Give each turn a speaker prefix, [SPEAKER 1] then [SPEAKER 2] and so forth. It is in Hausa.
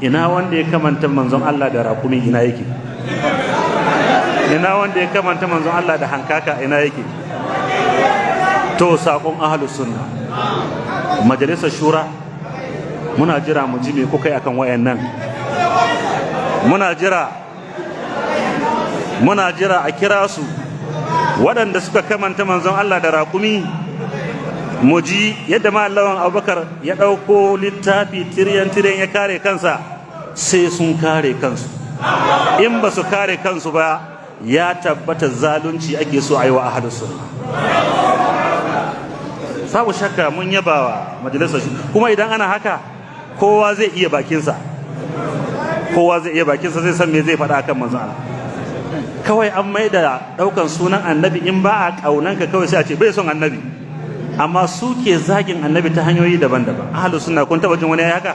[SPEAKER 1] ina wanda ya kamanta manzon Allah da rakumi ina yake? Ina wanda ya kamanta manzon Allah da hankaka ina yake? To sakon ahlus sunna, majalisar shura, muna jira mu ji me kuka yi akan wayannan. Muna jira a kira su waɗanda suka kamanta manzon Allah da rakumi, mu ji yadda Mallawan Abubakar ya ɗauko littafi tiryan ya kare kansa, sai sun kare kansu. In ba su kare kansu ba, ya tabbata zalunci ake so a yi wa ahlus sunna. Sabu shakka mun yaba wa majalisar shi, kuma idan ana haka kowa zai iya bakinsa, zai san me zai faɗa akan manzon Allah. Kawai an maida ɗaukan sunan annabi, in ba a ƙaunanka kawai sai a ce bai son annabi, amma su ke zagin annabi ta hanyoyi daban-daban. Ahlus sunna kun taɓa jin wani ya haka?